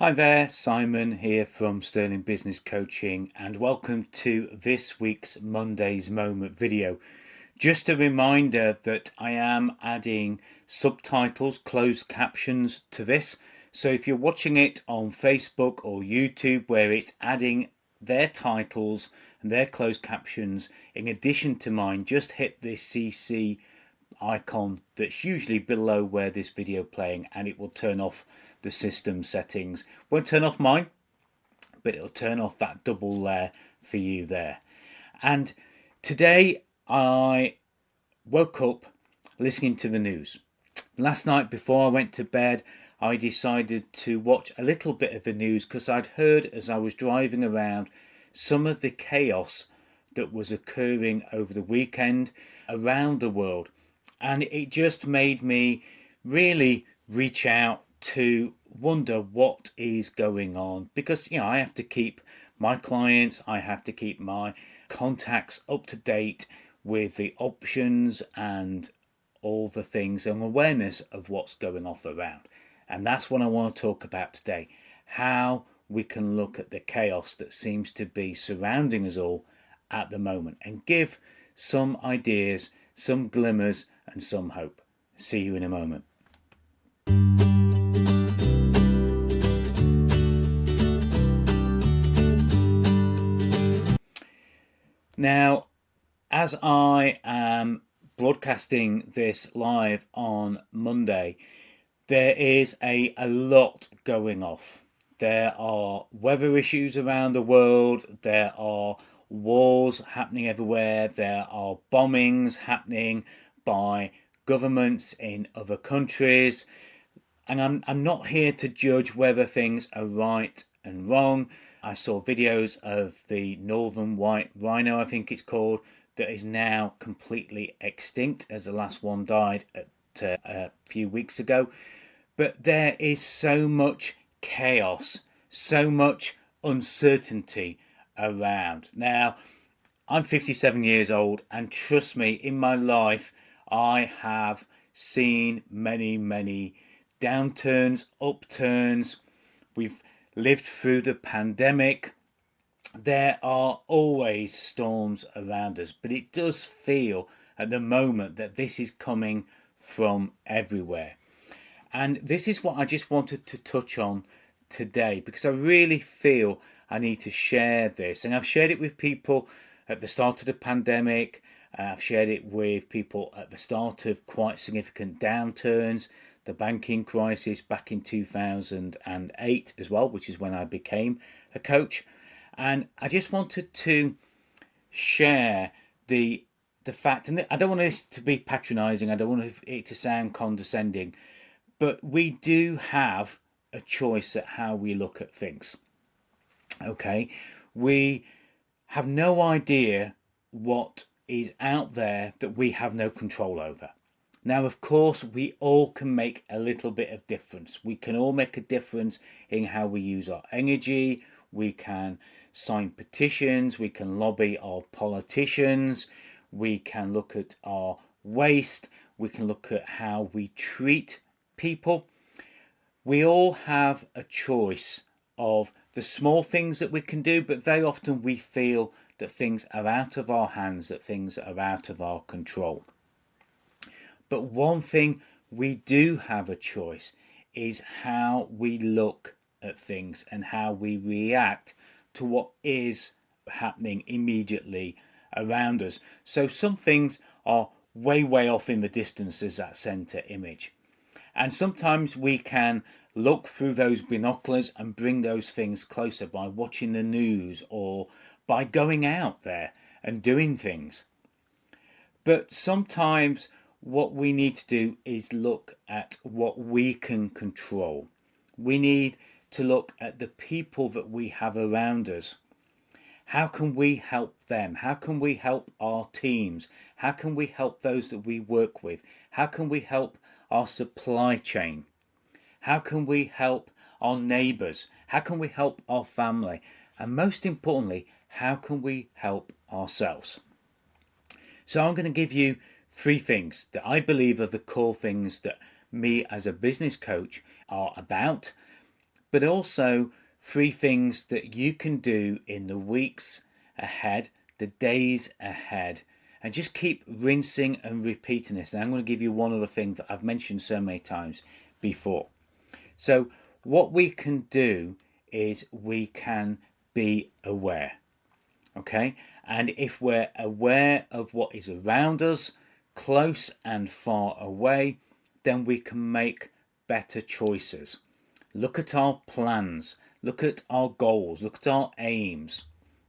Hi there, Simon here from Sterling Business Coaching, and welcome to this week's Monday's Moment video. Just a reminder that I am adding subtitles, closed captions to this. So if you're watching it on Facebook or YouTube where it's adding their titles and their closed captions in addition to mine, just hit this CC icon that's usually below where this video playing, and it will turn off the system settings. Won't turn off mine, but it'll turn off that double layer for you there. And today I woke up listening to the news. Last night before I went to bed, I decided to watch a little bit of the news because I'd heard as I was driving around some of the chaos that was occurring over the weekend around the world. And it just made me really reach out to wonder what is going on, because I have to keep my clients, I have to keep my contacts up to date with the options and all the things and awareness of what's going off around. And that's what I want to talk about today, how we can look at the chaos that seems to be surrounding us all at the moment and give some ideas, some glimmers and some hope. See you in a moment. Now, as I am broadcasting this live on Monday, there is a lot going off. There are weather issues around the world, there are wars happening everywhere, there are bombings happening by governments in other countries, and I'm not here to judge whether things are right and wrong. I saw videos of the northern white rhino, I think it's called, that is now completely extinct as the last one died a few weeks ago. But there is so much chaos, so much uncertainty around. Now, I'm 57 years old, and trust me, in my life, I have seen many downturns, upturns. We've lived through the pandemic. There are always storms around us, but it does feel at the moment that this is coming from everywhere. And this is what I just wanted to touch on today, because I really feel I need to share this. And I've shared it with people at the start of the pandemic. I've shared it with people at the start of quite significant downturns, the banking crisis back in 2008 as well, which is when I became a coach. And I just wanted to share the fact, and I don't want this to be patronizing, I don't want it to sound condescending, but we do have a choice at how we look at things. Okay, we have no idea what is out there that we have no control over. Now, of course, we all can make a little bit of difference. We can all make a difference in how we use our energy. We can sign petitions. We can lobby our politicians. We can look at our waste. We can look at how we treat people. We all have a choice of the small things that we can do, but very often we feel that things are out of our hands, that things are out of our control. But one thing we do have a choice is how we look at things and how we react to what is happening immediately around us. So some things are way off in the distance as that center image. And sometimes we can look through those binoculars and bring those things closer by watching the news or by going out there and doing things. But sometimes what we need to do is look at what we can control. We need to look at the people that we have around us. How can we help them? How can we help our teams? How can we help those that we work with? How can we help our supply chain? How can we help our neighbours? How can we help our family? And most importantly, how can we help ourselves? So I'm going to give you 3 things that I believe are the core things that me as a business coach are about. but also 3 things that you can do in the weeks ahead, the days ahead, and just keep rinsing and repeating this. And I'm going to give you one other thing that I've mentioned so many times before. So what we can do is we can be aware. Okay, and if we're aware of what is around us, close and far away, then we can make better choices. Look at our plans, look at our goals, look at our aims,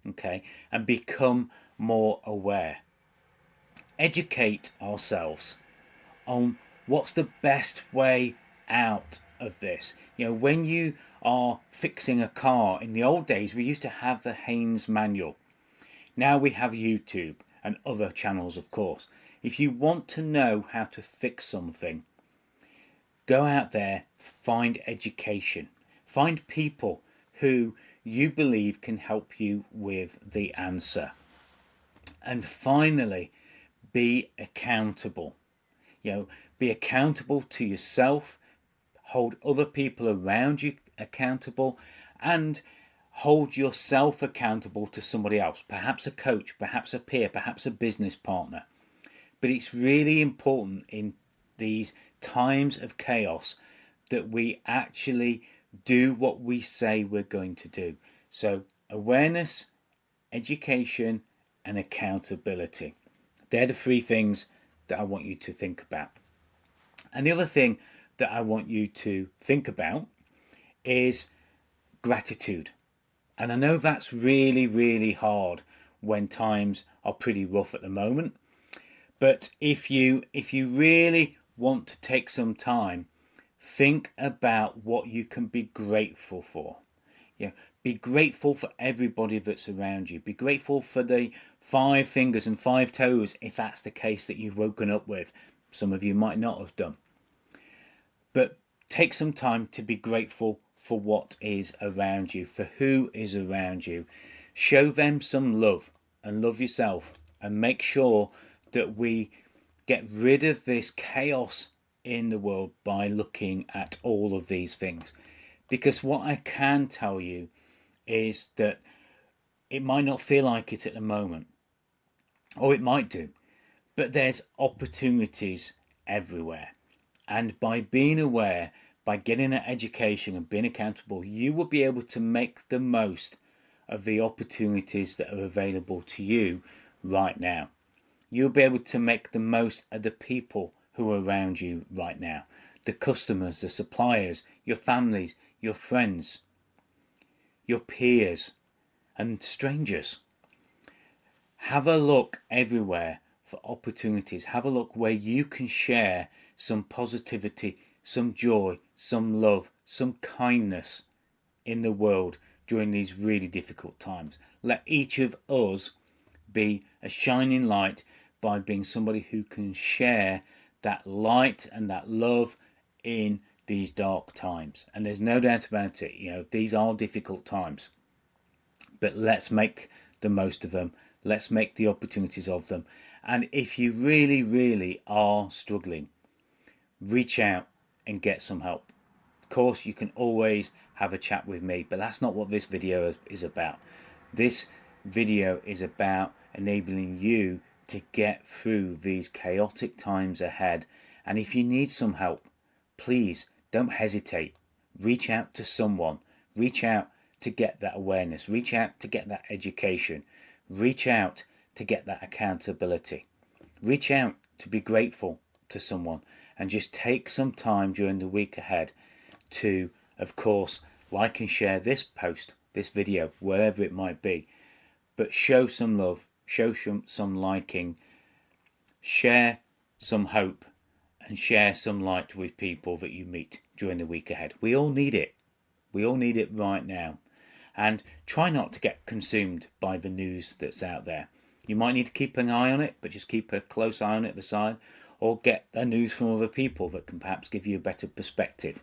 okay, and become more aware. Educate ourselves on what's the best way out of this. When you are fixing a car, in the old days we used to have the Haynes manual. Now we have YouTube and other channels, of course. If you want to know how to fix something, go out there, find education, find people who you believe can help you with the answer. And finally, be accountable. Be accountable to yourself, hold other people around you accountable, and hold yourself accountable to somebody else, perhaps a coach, perhaps a peer, perhaps a business partner. But it's really important in these times of chaos that we actually do what we say we're going to do. So awareness, education, and accountability. They're the 3 things that I want you to think about. And the other thing that I want you to think about is gratitude. And I know that's really, really hard when times are pretty rough at the moment. But if you really want to take some time, think about what you can be grateful for. Be grateful for everybody that's around you. Be grateful for the 5 fingers and 5 toes, if that's the case that you've woken up with. Some of you might not have done. But take some time to be grateful for what is around you, for who is around you. Show them some love and love yourself, and make sure that we get rid of this chaos in the world by looking at all of these things. Because what I can tell you is that it might not feel like it at the moment, or it might do, but there's opportunities everywhere. And by being aware, by getting that education and being accountable, you will be able to make the most of the opportunities that are available to you right now. You'll be able to make the most of the people who are around you right now. The customers, the suppliers, your families, your friends, your peers, and strangers. Have a look everywhere for opportunities. Have a look where you can share some positivity, some joy, some love, some kindness in the world during these really difficult times. Let each of us be a shining light by being somebody who can share that light and that love in these dark times. And there's no doubt about it, these are difficult times. But let's make the most of them. Let's make the opportunities of them. And if you really, really are struggling, reach out and get some help. Of course, you can always have a chat with me, but that's not what this video is about. This video is about enabling you to get through these chaotic times ahead. And if you need some help, please don't hesitate. Reach out to someone. Reach out to get that awareness. Reach out to get that education. Reach out to get that accountability. Reach out to be grateful to someone, and just take some time during the week ahead to, of course, like and share this post, this video, wherever it might be. But show some love, show some liking, share some hope, and share some light with people that you meet during the week ahead. We all need it. We all need it right now. And try not to get consumed by the news that's out there. You might need to keep an eye on it, but just keep a close eye on it at the side, or get the news from other people that can perhaps give you a better perspective.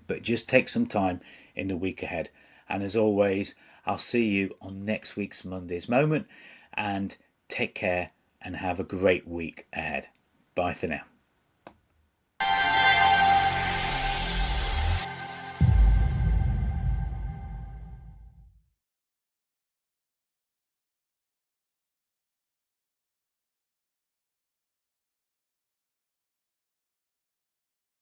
But just take some time in the week ahead. And as always, I'll see you on next week's Monday's Moment, and take care and have a great week ahead. Bye for now.